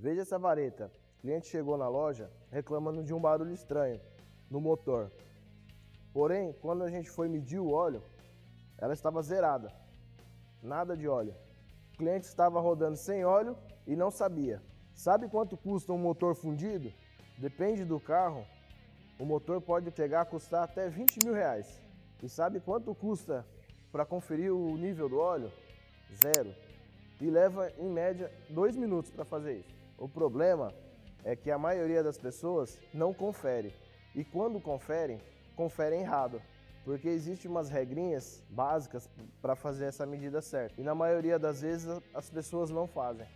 Veja essa vareta. O cliente chegou na loja reclamando de um barulho estranho no motor. Porém, quando a gente foi medir o óleo, ela estava zerada. Nada de óleo. O cliente estava rodando sem óleo e não sabia. Sabe quanto custa um motor fundido? Depende do carro. O motor pode chegar a custar até 20 mil reais. E sabe quanto custa para conferir o nível do óleo? Zero. E leva, em média, 2 minutos para fazer isso. O problema é que a maioria das pessoas não confere. E quando conferem, conferem errado. Porque existem umas regrinhas básicas para fazer essa medida certa. E na maioria das vezes as pessoas não fazem.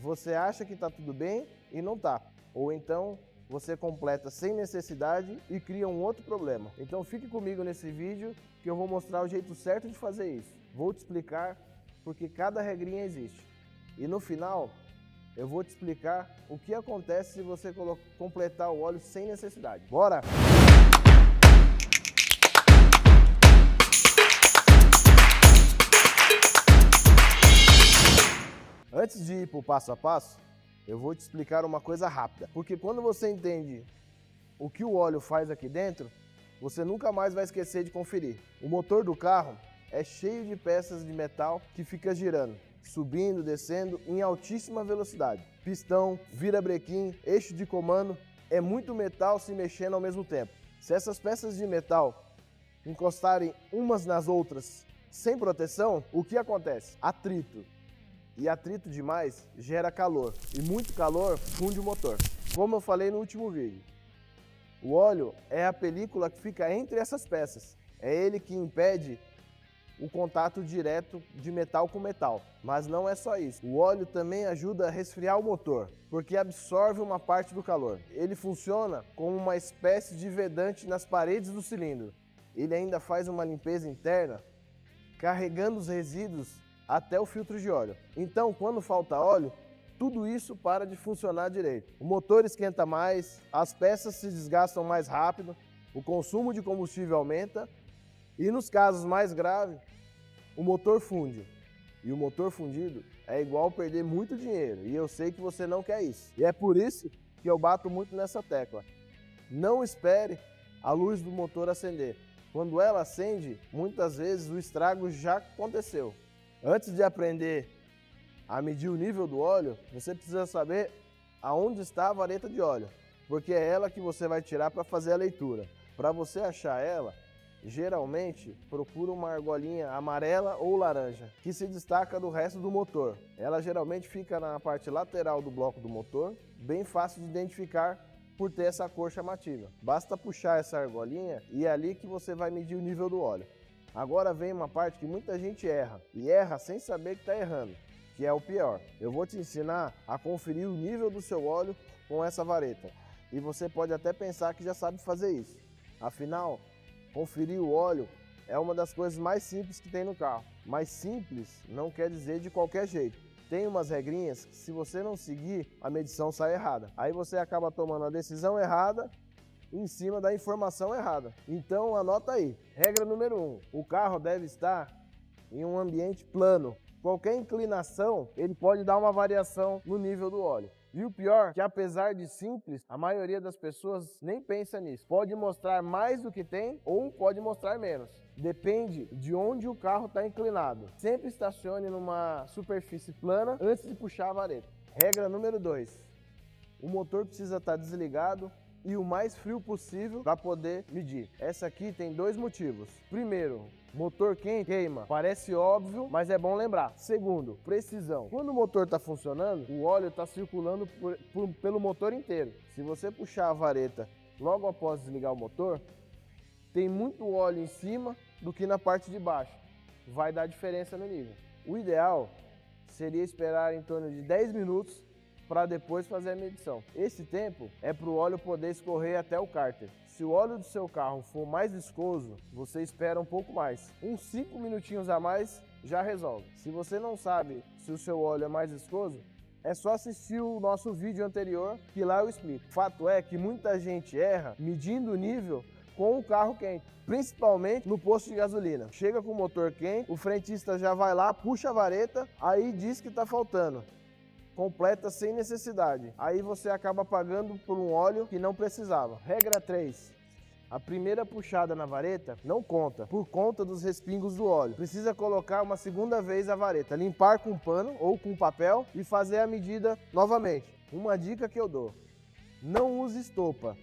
Você acha que está tudo bem e não está. Ou então você completa sem necessidade e cria um outro problema. Então fique comigo nesse vídeo que eu vou mostrar o jeito certo de fazer isso. Vou te explicar porque cada regrinha existe. E no final eu vou te explicar o que acontece se você completar o óleo sem necessidade. Bora! Antes de ir para o passo a passo, eu vou te explicar uma coisa rápida. Porque quando você entende o que o óleo faz aqui dentro, você nunca mais vai esquecer de conferir. O motor do carro é cheio de peças de metal que fica girando, subindo, descendo em altíssima velocidade. Pistão, virabrequim, eixo de comando, é muito metal se mexendo ao mesmo tempo. Se essas peças de metal encostarem umas nas outras sem proteção, o que acontece? Atrito. E atrito demais gera calor, e muito calor funde o motor. Como eu falei no último vídeo, o óleo é a película que fica entre essas peças. É ele que impede o contato direto de metal com metal. Mas não é só isso. O óleo também ajuda a resfriar o motor, porque absorve uma parte do calor. Ele funciona como uma espécie de vedante nas paredes do cilindro. Ele ainda faz uma limpeza interna, carregando os resíduos até o filtro de óleo. Então, quando falta óleo, tudo isso para de funcionar direito. O motor esquenta mais, as peças se desgastam mais rápido, o consumo de combustível aumenta e, nos casos mais graves, o motor funde. E o motor fundido é igual perder muito dinheiro, e eu sei que você não quer isso. E é por isso que eu bato muito nessa tecla. Não espere a luz do motor acender. Quando ela acende, muitas vezes o estrago já aconteceu. Antes de aprender a medir o nível do óleo, você precisa saber aonde está a vareta de óleo, porque é ela que você vai tirar para fazer a leitura. Para você achar ela, geralmente procura uma argolinha amarela ou laranja, que se destaca do resto do motor. Ela geralmente fica na parte lateral do bloco do motor, bem fácil de identificar por ter essa cor chamativa. Basta puxar essa argolinha e é ali que você vai medir o nível do óleo. Agora vem uma parte que muita gente erra, e erra sem saber que está errando, que é o pior. Eu vou te ensinar a conferir o nível do seu óleo com essa vareta, e você pode até pensar que já sabe fazer isso. Afinal, conferir o óleo é uma das coisas mais simples que tem no carro. Mas simples não quer dizer de qualquer jeito. Tem umas regrinhas que, se você não seguir, a medição sai errada. Aí você acaba tomando a decisão errada em cima da informação errada. Então anota aí. Regra número 1. O carro deve estar em um ambiente plano. Qualquer inclinação, ele pode dar uma variação no nível do óleo. E o pior, que apesar de simples, a maioria das pessoas nem pensa nisso. Pode mostrar mais do que tem ou pode mostrar menos. Depende de onde o carro está inclinado. Sempre estacione numa superfície plana antes de puxar a vareta. Regra número 2. O motor precisa estar desligado e o mais frio possível para poder medir. Essa aqui tem 2 motivos. Primeiro, motor quente queima. Parece óbvio, mas é bom lembrar. Segundo, precisão. Quando o motor está funcionando, o óleo está circulando pelo motor inteiro. Se você puxar a vareta logo após desligar o motor, tem muito óleo em cima do que na parte de baixo. Vai dar diferença no nível. O ideal seria esperar em torno de 10 minutos para depois fazer a medição. Esse tempo é para o óleo poder escorrer até o cárter. Se o óleo do seu carro for mais viscoso, você espera um pouco mais. Uns 5 minutinhos a mais já resolve. Se você não sabe se o seu óleo é mais viscoso, é só assistir o nosso vídeo anterior que lá eu explico. O fato é que muita gente erra medindo o nível com o carro quente, principalmente no posto de gasolina. Chega com o motor quente, o frentista já vai lá, puxa a vareta, aí diz que está faltando. completa sem necessidade. Aí você acaba pagando por um óleo que não precisava. Regra 3. A primeira puxada na vareta não conta, por conta dos respingos do óleo. Precisa colocar uma segunda vez a vareta, limpar com pano ou com papel e fazer a medida novamente. Uma dica que eu dou: não use estopa.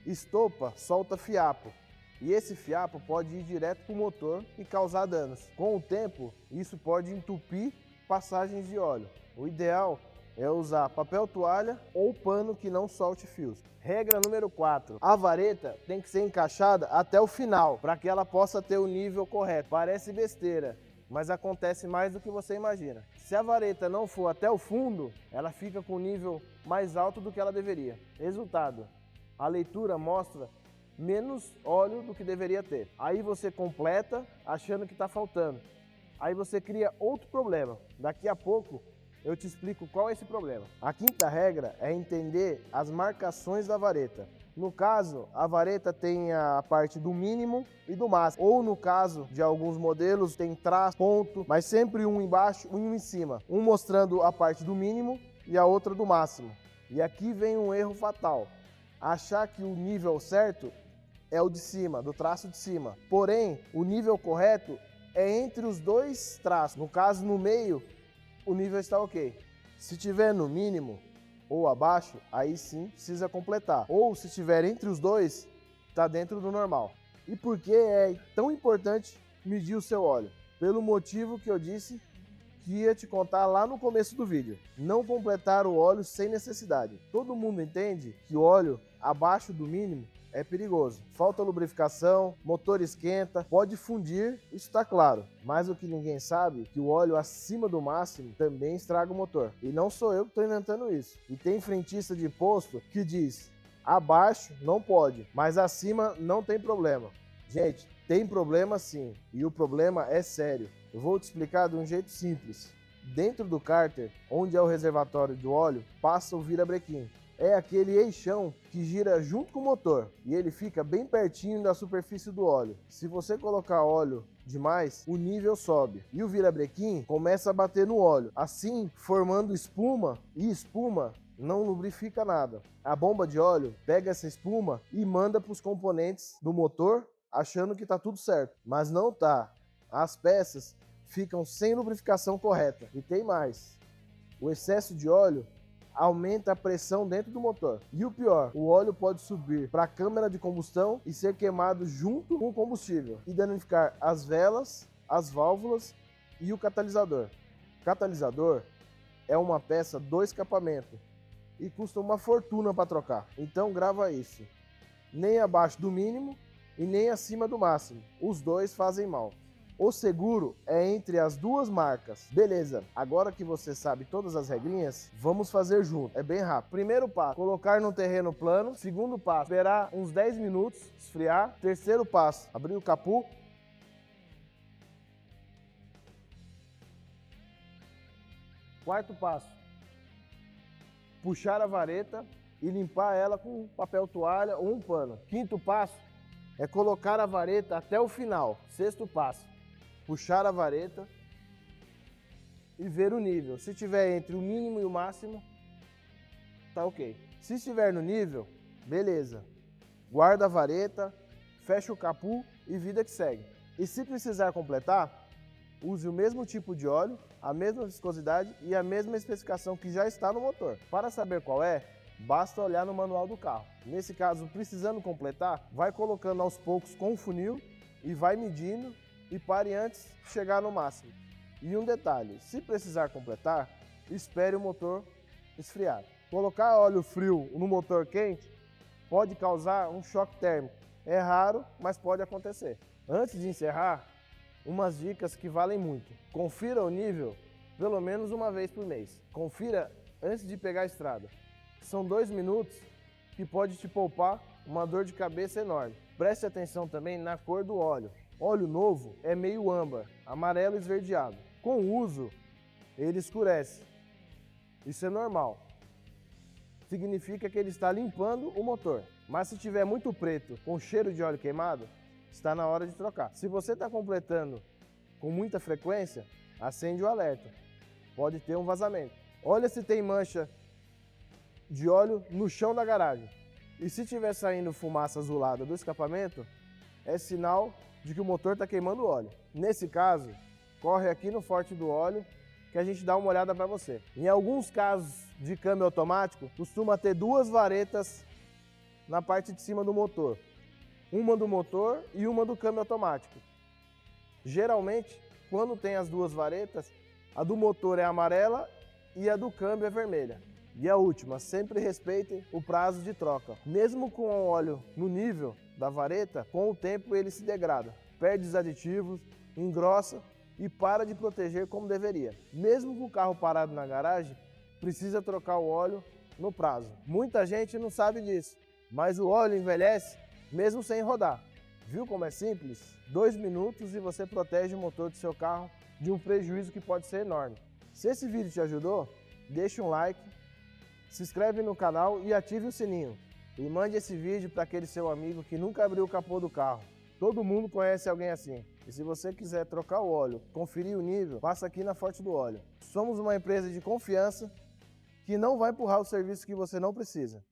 Estopa solta fiapo. E esse fiapo pode ir direto para o motor e causar danos. Com o tempo, isso pode entupir passagens de óleo. O ideal é usar papel toalha ou pano que não solte fios. Regra número 4. A vareta tem que ser encaixada até o final, para que ela possa ter o nível correto. Parece besteira, mas acontece mais do que você imagina. Se a vareta não for até o fundo, ela fica com o nível mais alto do que ela deveria. Resultado: a leitura mostra menos óleo do que deveria ter. Aí você completa achando que está faltando. Aí você cria outro problema. Daqui a pouco eu te explico qual é esse problema. A quinta regra é entender as marcações da vareta. No caso, a vareta tem a parte do mínimo e do máximo. Ou no caso de alguns modelos, tem traço, ponto, mas sempre um embaixo e um em cima. Um mostrando a parte do mínimo e a outra do máximo. E aqui vem um erro fatal. Achar que o nível certo é o de cima, do traço de cima. Porém, o nível correto é entre os dois traços. No caso, no meio, o nível está ok. Se tiver no mínimo ou abaixo, aí sim precisa completar. Ou se estiver entre os dois, está dentro do normal. E por que é tão importante medir o seu óleo? Pelo motivo que eu disse que ia te contar lá no começo do vídeo. Não completar o óleo sem necessidade. Todo mundo entende que o óleo abaixo do mínimo é perigoso. Falta lubrificação, motor esquenta, pode fundir, isso está claro. Mas o que ninguém sabe é que o óleo acima do máximo também estraga o motor. E não sou eu que estou inventando isso. E tem frentista de posto que diz: abaixo não pode, mas acima não tem problema. Gente, tem problema sim, e o problema é sério. Eu vou te explicar de um jeito simples. Dentro do cárter, onde é o reservatório do óleo, passa o virabrequim. É aquele eixão que gira junto com o motor e ele fica bem pertinho da superfície do óleo. Se você colocar óleo demais, o nível sobe e o virabrequim começa a bater no óleo, assim formando espuma, e espuma não lubrifica nada. A bomba de óleo pega essa espuma e manda para os componentes do motor achando que está tudo certo, mas não tá. As peças ficam sem lubrificação correta. E tem mais: o excesso de óleo aumenta a pressão dentro do motor. E o pior, o óleo pode subir para a câmara de combustão e ser queimado junto com o combustível e danificar as velas, as válvulas e o catalisador. Catalisador é uma peça do escapamento e custa uma fortuna para trocar. Então grava isso: nem abaixo do mínimo e nem acima do máximo. Os dois fazem mal. O seguro é entre as duas marcas. Beleza, agora que você sabe todas as regrinhas, vamos fazer junto. É bem rápido. Primeiro passo, colocar no terreno plano. Segundo passo, esperar uns 10 minutos, esfriar. Terceiro passo, abrir o capô. Quarto passo, puxar a vareta e limpar ela com papel toalha ou um pano. Quinto passo é colocar a vareta até o final. Sexto passo, puxar a vareta e ver o nível. Se estiver entre o mínimo e o máximo, tá ok. Se estiver no nível, beleza. Guarda a vareta, fecha o capô e vida que segue. E se precisar completar, use o mesmo tipo de óleo, a mesma viscosidade e a mesma especificação que já está no motor. Para saber qual é, basta olhar no manual do carro. Nesse caso, precisando completar, vai colocando aos poucos com o funil e vai medindo e pare antes de chegar no máximo. E um detalhe: se precisar completar, espere o motor esfriar. Colocar óleo frio no motor quente pode causar um choque térmico. É raro, mas pode acontecer. Antes de encerrar, umas dicas que valem muito. Confira o nível pelo menos uma vez por mês. Confira antes de pegar a estrada. São 2 minutos que pode te poupar uma dor de cabeça enorme. Preste atenção também na cor do óleo. Óleo novo é meio âmbar, amarelo esverdeado. Com o uso, ele escurece. Isso é normal. Significa que ele está limpando o motor. Mas se tiver muito preto, com cheiro de óleo queimado, está na hora de trocar. Se você está completando com muita frequência, acende o alerta. Pode ter um vazamento. Olha se tem mancha de óleo no chão da garagem. E se estiver saindo fumaça azulada do escapamento, é sinal de que o motor está queimando óleo. Nesse caso, corre aqui no Forte do Óleo que a gente dá uma olhada para você. Em alguns casos de câmbio automático, costuma ter duas varetas na parte de cima do motor. Uma do motor e uma do câmbio automático. Geralmente, quando tem as duas varetas, a do motor é amarela e a do câmbio é vermelha. E a última, sempre respeitem o prazo de troca. Mesmo com o óleo no nível da vareta, com o tempo ele se degrada, perde os aditivos, engrossa e para de proteger como deveria. Mesmo com o carro parado na garagem, precisa trocar o óleo no prazo. Muita gente não sabe disso, mas o óleo envelhece mesmo sem rodar. Viu como é simples? 2 minutos e você protege o motor do seu carro de um prejuízo que pode ser enorme. Se esse vídeo te ajudou, deixa um like, se inscreve no canal e ative o sininho. E mande esse vídeo para aquele seu amigo que nunca abriu o capô do carro. Todo mundo conhece alguém assim. E se você quiser trocar o óleo, conferir o nível, passa aqui na Forte do Óleo. Somos uma empresa de confiança que não vai empurrar o serviço que você não precisa.